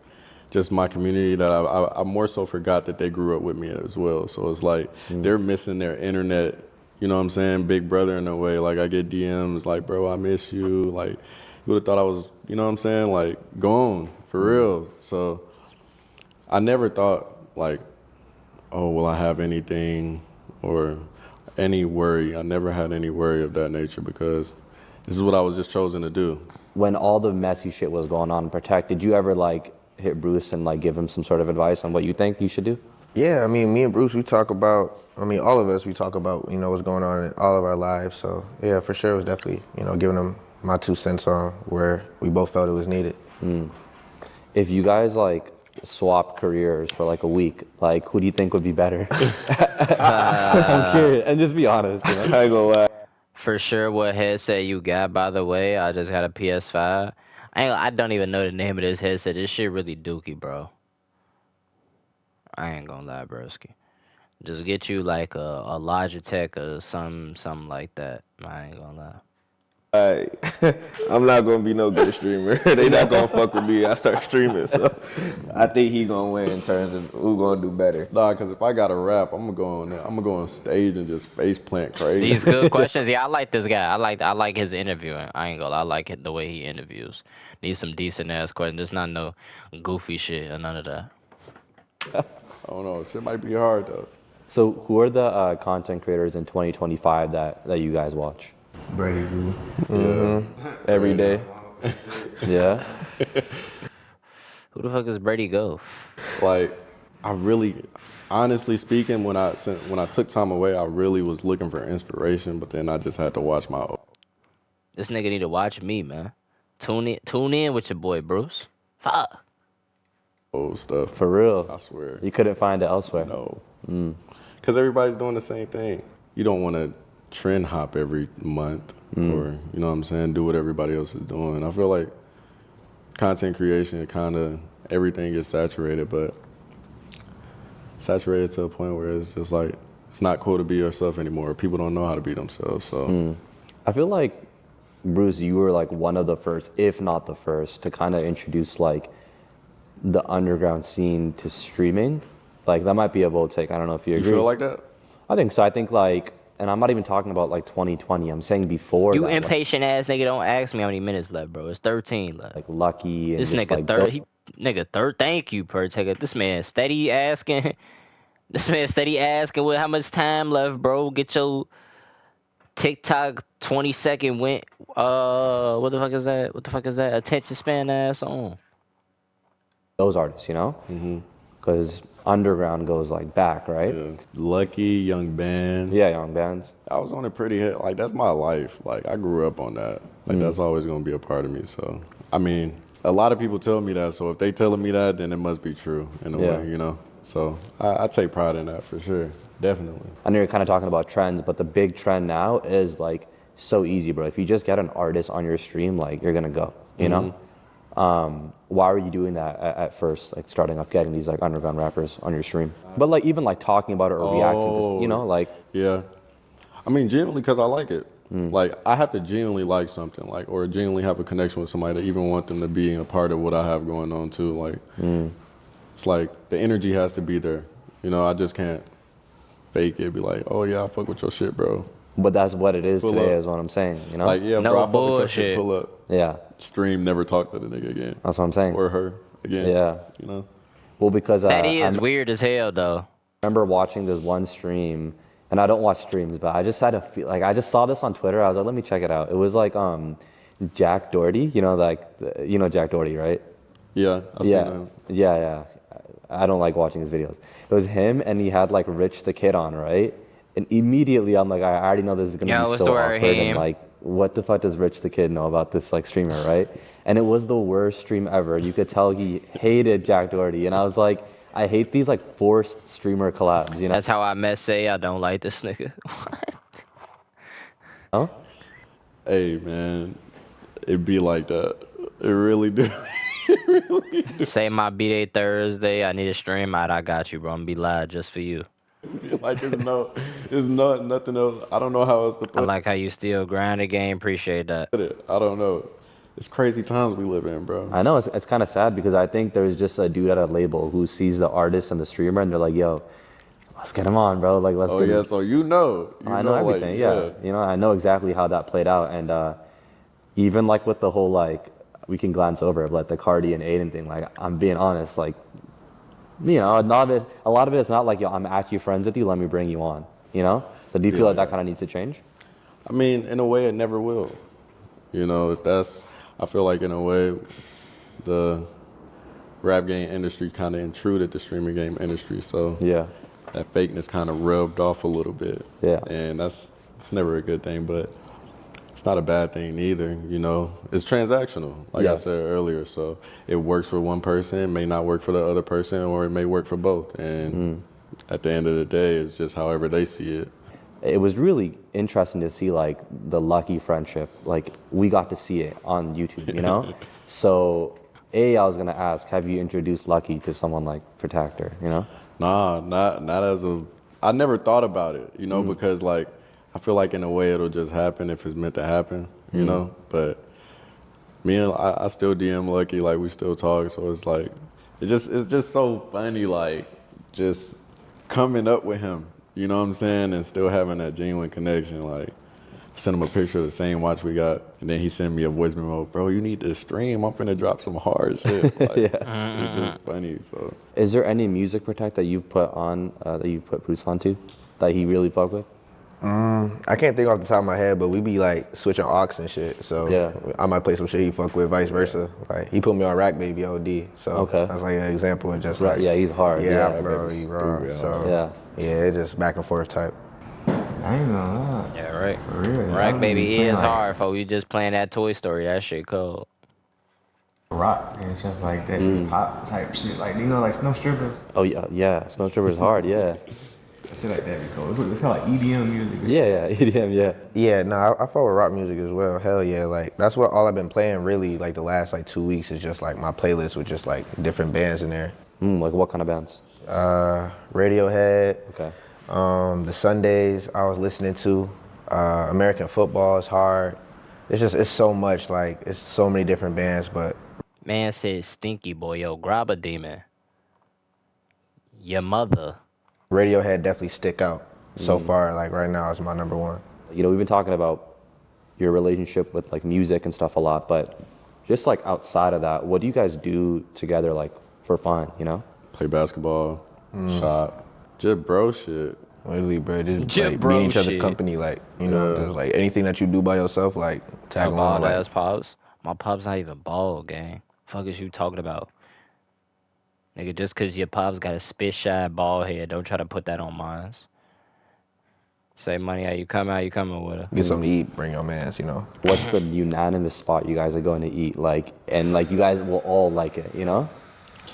just my community, that I more so forgot that they grew up with me as well. So it's like they're missing their internet, you know what I'm saying, big brother in a way. Like, I get DMs like, bro, I miss you. Like, you would have thought I was, you know what I'm saying, like, gone for real. So I never thought like, oh, will I have anything or any worry. I never had any worry of that nature because this is what I was just chosen to do. When all the messy shit was going on in Protect, did you ever like hit Bruce and like give him some sort of advice on what you think you should do? Yeah, I mean, me and Bruce, we talk about, all of us, we talk about, what's going on in all of our lives. So yeah, for sure, it was definitely, giving him my 2 cents on where we both felt it was needed. If you guys like swap careers for like a week, like who do you think would be better? I'm curious, and just be honest. I ain't gonna lie. For sure, what headset you got, by the way? I just got a PS5. I don't even know the name of this headset. This shit really dookie, bro. I ain't gonna lie, broski. Just get you like a Logitech or something like that. I ain't gonna lie. I'm not gonna be no good streamer. They not gonna fuck with me. I start streaming, so I think he gonna win in terms of who gonna do better. Nah, because if I got a rap, I'm gonna go on there. I'm gonna go on stage and just face plant crazy. These good questions. Yeah, I like this guy. I like his interviewing. I ain't gonna lie. I like it the way he interviews. Need some decent ass questions. There's not no goofy shit or none of that. I don't know. Shit might be hard though. So who are the content creators in 2025 that you guys watch? Brady, dude. Every day. Yeah. Who the fuck is Brady Go? Like, I really, honestly speaking, when I took time away, I really was looking for inspiration, but then I just had to watch my This nigga need to watch me, man. Tune in with your boy Bruce. Fuck. old stuff. For real. I swear. You couldn't find it elsewhere. No. Because everybody's doing the same thing. You don't want to trend hop every month or, you know what I'm saying, do what everybody else is doing. I feel like content creation, everything gets saturated, but saturated to a point where it's just like, it's not cool to be yourself anymore. People don't know how to be themselves, so. I feel like, Bruce, you were like one of the first, if not the first, to kind of introduce like the underground scene to streaming. Like that might be a bold take. I don't know if you agree. You feel like that? I think so. I think like, and I'm not even talking about like 2020. I'm saying before You that, impatient ass nigga, don't ask me how many minutes left, bro. It's 13 left. like Lucky and This just, nigga like, third. Nigga third. Thank you, per taker. This man steady asking. This man steady asking with how much time left, bro. Get your TikTok 20-second went. What the fuck is that? What the fuck is that? Attention span ass on. those artists, you know? Because underground goes like back, right? Yeah. Lucky, Young Bands. Yeah, young bands. I was on a pretty hit. Like, that's my life. Like, I grew up on that. Like, that's always going to be a part of me. So, I mean, a lot of people tell me that. So, if they telling me that, then it must be true in a way, you know? So, I take pride in that for sure. Definitely. I know you're kind of talking about trends, but the big trend now is like so easy, bro. If you just get an artist on your stream, like you're going to go, you know? Why were you doing that at first, like starting off getting these like underground rappers on your stream? But like even like talking about it or reacting to, you know, like. Yeah. I mean, genuinely, because I like it. Like, I have to genuinely like something, like, or genuinely have a connection with somebody to even want them to be a part of what I have going on too. Like, it's like the energy has to be there. You know, I just can't fake it, be like, oh yeah, I fuck with your shit, bro. But that's what it is Pull today, up. is what I'm saying, you know? Like, yeah, No bro, I fuck with your bullshit. shit, pull up. Yeah. stream, never talk to the nigga again. That's what I'm saying. Or her again. Yeah. You know? Well, because That is weird as hell, though. remember watching this one stream, and I don't watch streams, but I just had a feel like I just saw this on Twitter. I was like, let me check it out. It was like Jack Doherty, you know, like you know Jack Doherty, right? Yeah, I've seen him. Yeah. I don't like watching his videos. It was him, and he had like Rich the Kid on, right? And immediately I'm like, I already know this is gonna be what's so the awkward, word, and him? like, what the fuck does Rich the Kid know about this like streamer, right? And it was the worst stream ever. You could tell he hated Jack Doherty, and I was like, I hate these like forced streamer collabs, you know? That's how I met Say. I don't like this nigga. What? Huh? Hey, man, it be like that. It really do. Say my B-Day Thursday. I need a stream out. I got you, bro. I'm gonna be live just for you. Like it's nothing else. I don't know how else to I put like how you still grind the game. Appreciate that. it. I don't know. It's crazy times we live in, bro. I know it's kind of sad because I think there's just a dude at a label who sees the artist and the streamer, and they're like, yo, let's get him on, bro. Like, let's Oh get yeah, him. so you know I know like, everything, yeah. You know, I know exactly how that played out. And even like with the whole, like, we can glance over it, like the Cardi and Aiden thing, like, I'm being honest, like, you know, a lot of it is not like, yo, I'm actually friends with you, let me bring you on, you know? So do you feel like that kind of needs to change? I mean, in a way, it never will. You know, if that's, I feel like in a way, the rap game industry kind of intruded the streaming game industry. So Yeah. that fakeness kind of rubbed off a little bit. Yeah. And it's never a good thing, but it's not a bad thing either. You know, it's transactional, like I Yes. said earlier. So it works for one person, it may not work for the other person, or it may work for both. And at the end of the day, it's just however they see it. It was really interesting to see like the Lucky friendship. Like we got to see it on YouTube, you know? So I was gonna ask, have you introduced Lucky to someone like Protector, you know? Nah, not as of. I never thought about it, you know, because like I feel like in a way it'll just happen if it's meant to happen, you know. But me and I still DM Lucky, like we still talk, so it's like it's just so funny, like just coming up with him, you know what I'm saying, and still having that genuine connection. Like I sent him a picture of the same watch we got, and then he sent me a voice memo, bro, you need to stream. I'm finna drop some hard shit. Like, it's just funny. So Is there any music Protect that you've put on, that you put Bruce onto, that he really fucked with? I can't think off the top of my head, but we be like switching aux and shit. So Yeah. I might play some shit he fuck with, vice versa. Like he put me on Rack Baby OD. So Okay. that's like an example of just Right, like yeah, he's hard. Yeah, Yeah, bro, he raw. stupid So Yeah. yeah, it's just back and forth type. I ain't gonna lie. Yeah, right. For real. I Rack don't Baby be playing, is like, hard, folks. You just playing that Toy Story. That shit cold. rock and stuff like that, pop type shit. Like, you know, like Snow Strippers. Oh yeah, Snow Trooper's hard, yeah. Shit like that be cool. It's kind of like EDM music. Yeah, EDM, yeah. Yeah, no, I follow rock music as well. Hell yeah, like that's what all I've been playing really like the last like 2 weeks is just like my playlist with just like different bands in there. Like what kind of bands? Radiohead, Okay. the Sundays I was listening to, American football is hard. It's so much, like it's so many different bands, but Man said stinky boy, yo, grab a demon. Your mother. Radiohead definitely stick out so far. Like right now, it's my number one. You know, we've been talking about your relationship with like music and stuff a lot, but just like outside of that, what do you guys do together like for fun, you know? play basketball, shop, just bro shit. Literally, bro, just Just like bro being each other's shit. company, like you know, Yeah. just like anything that you do by yourself, like tag My along. bald Like, ass pops. My pops not even bald, gang. Fuck is you talking about? Nigga, just cause your pops got a spit shine bald head, don't try to put that on mine. Say money, how you coming with her? get something to eat, bring your mans, you know. What's the unanimous spot you guys are going to eat? Like, and like you guys will all like it, you know?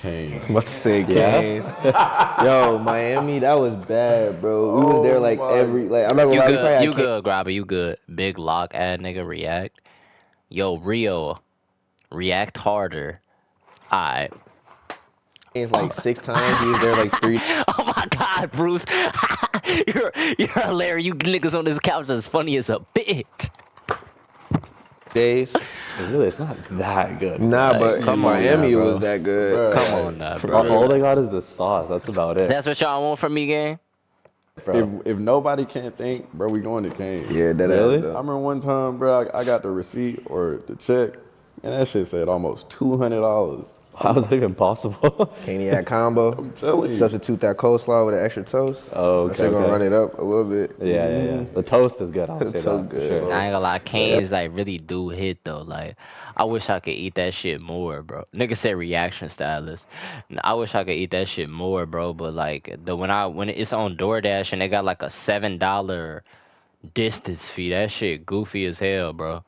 Canes. What to say, Yeah? Canes? Yo, Miami, that was bad, bro. We was there like every, like I'm not gonna You lie, we probably good, had you good, Grabber, you good. Big lock ad nigga react. Yo, Rio, react harder. Alright. Canes like 6 times. He was there like 3 Oh my god, Bruce. you're hilarious. You niggas on this couch is funny as a bitch. days. Really, it's not that good. Nah, but in Come on, Miami yeah, it bro. was that good. Bruh. Come on now, bro. All they got is the sauce. That's about it. That's what y'all want from me, gang? Bro. If nobody can't think, bro, we going to Canes. Yeah, that Really? ass, I though. remember one time, bro, I got the receipt or the check, And that shit said almost $200. How is that even possible? Caniac combo. I'm telling you. Substitute that coleslaw with an extra toast. Oh, That okay, shit gonna okay. run it up a little bit. Yeah. The toast is good. I'll say so that. good. For sure. I ain't gonna lie, canes like really do hit though. Like, I wish I could eat that shit more, bro. Nigga said reaction stylist. I wish I could eat that shit more, bro. But like when it's on DoorDash and they got like a $7 distance fee, that shit goofy as hell, bro.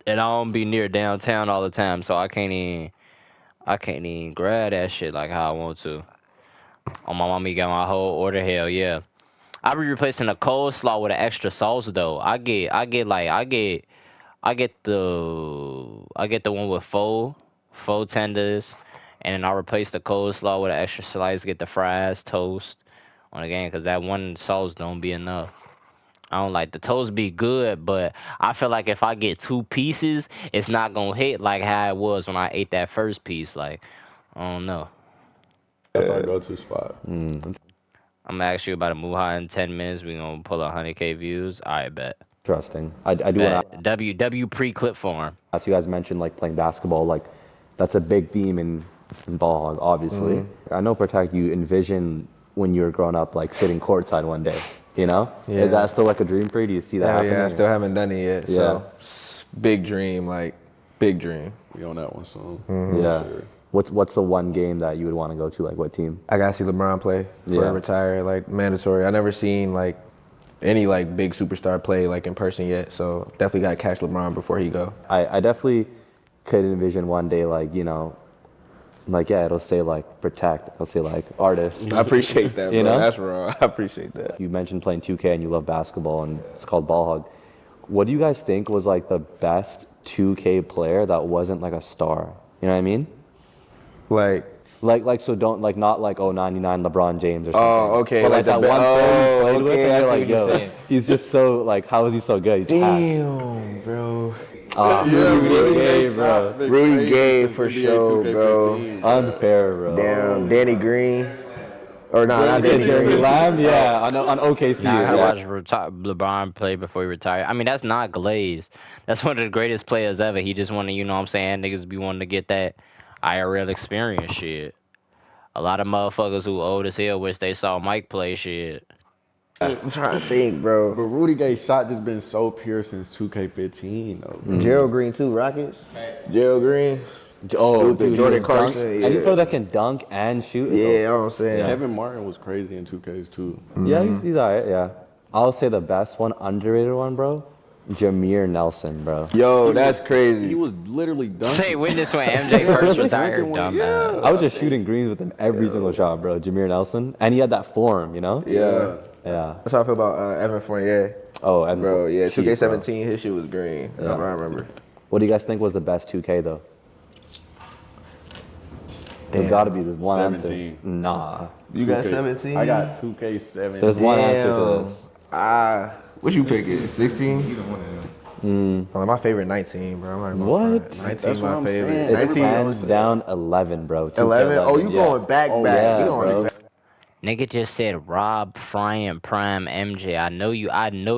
And I don't be near downtown all the time, so I can't even grab that shit like how I want to. Oh, my mommy got my whole order. Hell yeah. I be replacing the coleslaw with an extra sauce though. I get the one with faux tenders, and then I replace the coleslaw with an extra slice. Get the fries, toast on the game, cause that one sauce don't be enough. I don't like the toast be good, but I feel like if I get 2 pieces, it's not gonna hit like how it was when I ate that first piece. Like, I don't know. That's our go-to spot. I'm gonna ask you about a Muha in 10 minutes. We gonna pull 100K views. I bet. Interesting. I do want to W pre-clip farm. ask you guys mentioned like playing basketball. Like that's a big theme in ball hog, obviously. I know Protect you envision when you were growing up like sitting courtside one day. You know, is that still like a dream for you? Do you see that happening? Yeah, I still haven't done it yet. So big dream, like big dream. We on that one soon. Yeah. Sure. What's the one game that you would want to go to? Like what team? I gotta see LeBron play before I retire, like mandatory. I never seen like any like big superstar play like in person yet, so definitely gotta catch LeBron before he go. I definitely could envision one day like, you know, like yeah, it'll say like Protect, it'll say like artist. I appreciate that, bro. You know? That's raw. I appreciate that. You mentioned playing 2K and you love basketball and it's called Ball Hog. What do you guys think was like the best 2K player that wasn't like a star? You know what I mean? Like so don't like not like 99 LeBron James or something. Oh, okay. But like that one player you played with, and I you're see like, what you're yo, saying. he's just so like, how is he so good? He's packed. Damn, bro. Rudy Gay, bro. Rudy Gay for sure, bro. Unfair, bro. Damn, Danny Green. Or not Danny Jeremy Green. Lamb, yeah, on OKC. Nah, I yeah. watched LeBron play before he retired. I mean, that's not Glaze. That's one of the greatest players ever. He just wanted, you know what I'm saying, niggas be wanting to get that IRL experience shit. A lot of motherfuckers who old as hell wish they saw Mike play shit. I'm trying to think, bro. But Rudy Gay's shot just been so pure since 2K15 though. Bro. Gerald Green too, Rockets. Gerald Green. Oh, Stupid. dude, Jordan he can dunk. Clarkson, Any yeah. player that can dunk and shoot. Yeah, you know what I'm saying. Kevin Martin was crazy in 2Ks too. Yeah, he's alright. Yeah, I'll say the best one, underrated one, bro. Jameer Nelson, bro. Yo, that's crazy. He was literally dunking. Say witness when MJ first retired, Dunking when- dumbass. I was just shooting greens with him every single shot, bro. Jameer Nelson, and he had that form, you know. Yeah. Yeah. That's how I feel about Evan Fournier. Oh, and Bro, yeah, Cheat, 2K17, his shit was green. Yeah. I remember. What do you guys think was the best 2K though? There's got to be this one 17. answer. Nah. You got 2K 17? I got 2K17. There's one answer to this. What you picking? 16? My favorite 19, bro. I'm not gonna What? front. 19 That's what my I'm favorite. saying. It's 19. hands down 11, bro. 2K 11? Oh, you yeah. going back, Oh, back. yeah, You going bro. back. Nigga just said Rob Frying Prime MJ. I know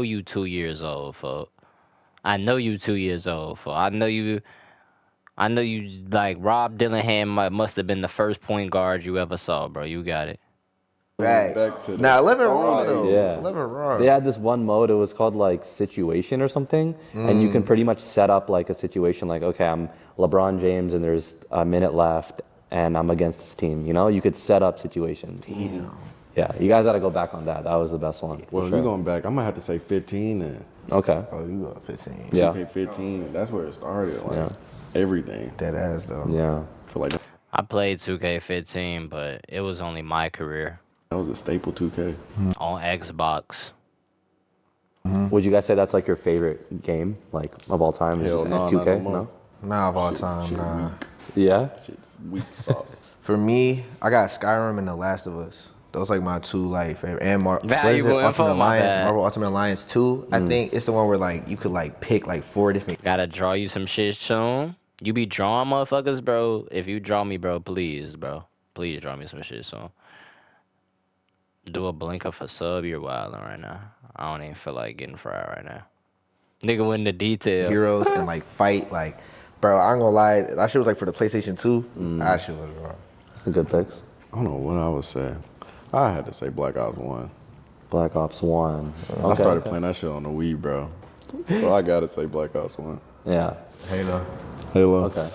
you 2 years old, folk. I know you 2 years old, folk. I know you like Rob Dillingham must have been the first point guard you ever saw, bro. You got it. Back. to the Nah, 11 Stone raw, Age. though. Yeah. 11 raw. They had this one mode, it was called like situation or something. And you can pretty much set up like a situation like, okay, I'm LeBron James and there's a minute left and I'm against this team. You know, you could set up situations. Damn. Yeah, you guys got to go back on that. That was the best one. Well, if for you're sure. going back, I'm gonna have to say 15 then. Okay. Oh, you got 15. Yeah. 2K15, that's where it started. Like Yeah. everything. Dead ass, though. Yeah. I feel like I played 2K15, but it was only my career that was a staple 2K. on Xbox. Would you guys say that's like your favorite game, like of all time? Hell Just no, 2K? not no more. Nah, of all time, Shit nah. weak. Yeah. Shit's weak sauce. For me, I got Skyrim and The Last of Us. Those like my two like favorite. And Valuable what is it? info, Ultimate my Alliance, bad. Marvel Ultimate Alliance 2. I think it's the one where like you could like pick like 4 different. Gotta draw you some shit soon. You be drawing motherfuckers, bro. If you draw me, bro, please, bro. Please draw me some shit soon. Do a blinker for sub, you're wildin' right now. I don't even feel like getting fried right now. Nigga went into detail. heroes and like fight like Bro, I ain't gonna lie. That shit was like for the PlayStation 2. That shit was wrong. That's a good picks. I don't know what I would say. I had to say Black Ops 1. Black Ops 1. I started playing that shit on the Wii, bro. So I gotta say Black Ops 1. Yeah. Halo. Halo. Okay.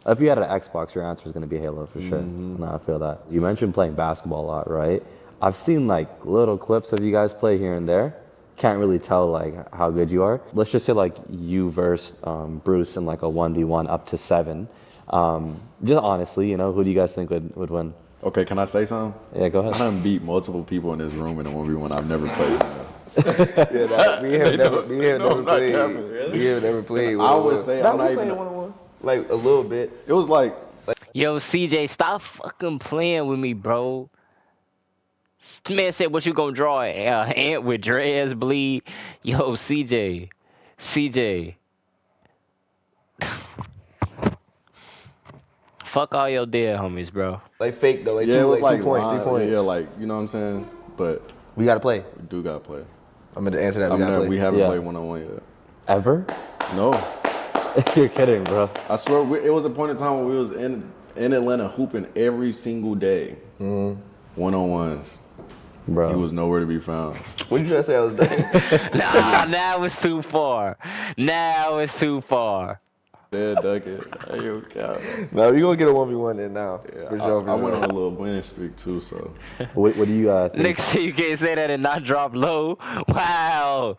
If you had an Xbox, your answer is going to be Halo for sure. No, I feel that. You mentioned playing basketball a lot, right? I've seen like little clips of you guys play here and there. Can't really tell like how good you are. Let's just say like you versus Bruce in like a 1v1 up to 7. Just honestly, you know, who do you guys think would win? Okay, can I say something? Yeah, go I ahead. done beat multiple people in this room in a 1v1 I've never played. Yeah, we have never played. Really? We have never played. I would say I'm not playing even. one-on-one. Like a little bit. It was like Yo, CJ, stop fucking playing with me, bro. Man said, what you gonna draw? Ant with dreads bleed? Yo, CJ. Fuck all your dead homies, bro. Like fake though. Like yeah, it was like 2 points, line, 3 points. Yeah, like you know what I'm saying. But We gotta play. we do gotta play. I'm gonna answer that. We gotta play. We haven't Yeah. played 1-on-1 yet. Ever? No, You're kidding, bro. I swear it was a point in time when we was in Atlanta hooping every single day. 1-on-1s. Bro. He was nowhere to be found. What did you just say I was doing? Nah, now it's too far. Dead ducket. Hey, yo, cow. No, you gonna get a 1v1 then now. Yeah, For sure, I went on a little winning streak too, so. What do you think? Nigga say you can't say that and not drop low. Wow.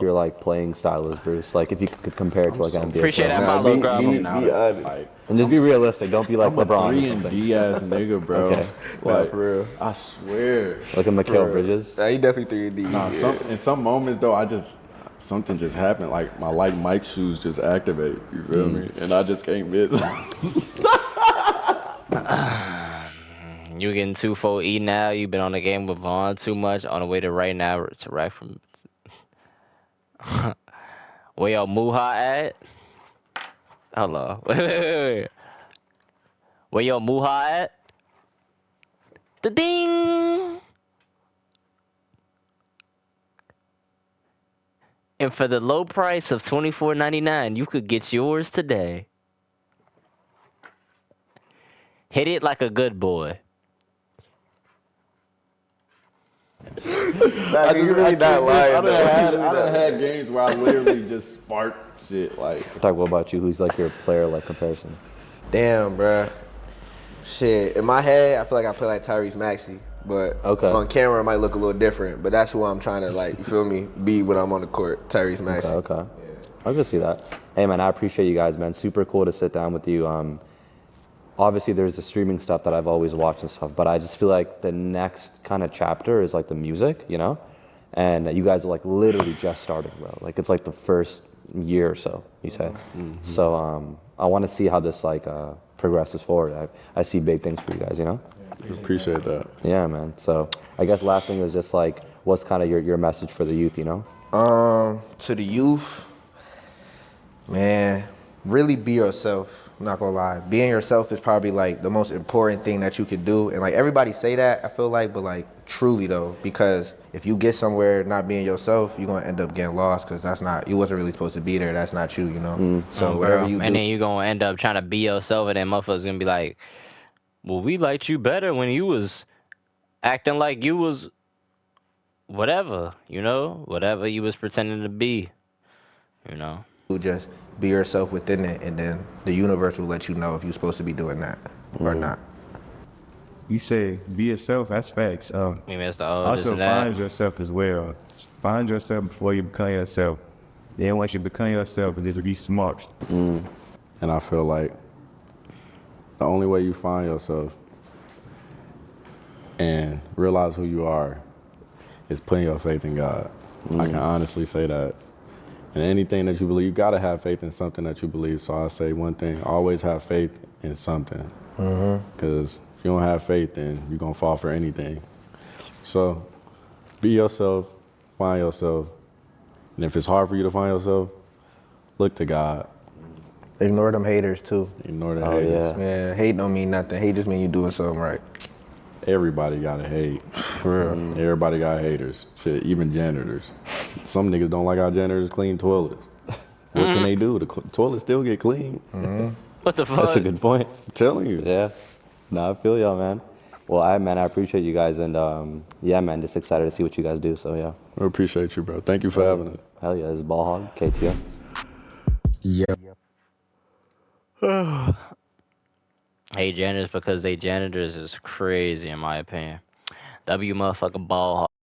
Your like playing style is, Bruce? Like if you could compare it to like an NBA Appreciate player. that, my little girl. be honest. Like, And just be realistic. Don't be like I'm a LeBron. or 3 and something. D ass nigga, bro. Okay. Like, for real. I swear. Like a Mikal Bridges. Nah, he definitely 3 and D. Nah, in some moments though, something just happened. Like my like Mike shoes just activate. You feel me? And I just can't miss. You getting 2-4 now. You've been on the game with Vaughn too much. On the way to right now to right from. Where your Muha at? Hold on. Wait. Where your Muha at? The ding. And for the low price of $24.99, you could get yours today. Hit it like a good boy. Nah, you really not lying. I though. done had games where I literally just spark shit. Like, Talk about you. Who's like your player like comparison? Damn, bruh. Shit, in my head, I feel like I play like Tyrese Maxey, but Okay. on camera it might look a little different. But that's who I'm trying to like, you feel me, be when I'm on the court, Tyrese Maxey. Okay. I can see that. Hey man, I appreciate you guys, man. Super cool to sit down with you. Obviously there's the streaming stuff that I've always watched and stuff, but I just feel like the next kind of chapter is like the music, you know? And you guys are like literally just starting, bro. Like it's like the first year or so, you said. So I want to see how this like progresses forward. I see big things for you guys, you know? appreciate that. Yeah, man. So I guess last thing is just like, what's kind of your message for the youth, you know? To the youth, man, really be yourself. I'm not gonna lie. Being yourself is probably like the most important thing that you could do. And like everybody say that, I feel like, but like truly though, because if you get somewhere not being yourself, you're gonna end up getting lost because that's not, you wasn't really supposed to be there. That's not you, you know? So whatever you do. And then you're going to end up trying to be yourself, and then motherfuckers going to be like, well, we liked you better when you was acting like you was whatever, you know? Whatever you was pretending to be, you know? Just be yourself within it, and then the universe will let you know if you're supposed to be doing that or not. You say be yourself, that's facts. I mean, that's the oldest Also and that. find yourself as well. Find yourself before you become yourself. Then once you become yourself, just be smart. And I feel like the only way you find yourself and realize who you are is putting your faith in God. I can honestly say that. And anything that you believe, you gotta have faith in something that you believe. So I say one thing, always have faith in something. Because if you don't have faith, then you're gonna fall for anything. So be yourself, find yourself. And if it's hard for you to find yourself, look to God. Ignore them haters too. Ignore the Oh, haters. yeah. Yeah, hate don't mean nothing. Hate just mean you doing something right. Everybody gotta hate. For real. Everybody got haters. Shit, even janitors. Some niggas don't like our janitors clean toilets. What can they do? The toilet still get clean. What the fuck? That's a good point. I'm telling you. Yeah. No, I feel y'all, man. Well, man, I appreciate you guys, and yeah, man, just excited to see what you guys do. So yeah. I appreciate you, bro. Thank you for having us. Hell yeah, this is Ball Hog, KTO. Hey janitors because they janitors is crazy in my opinion. W motherfucking ball hog.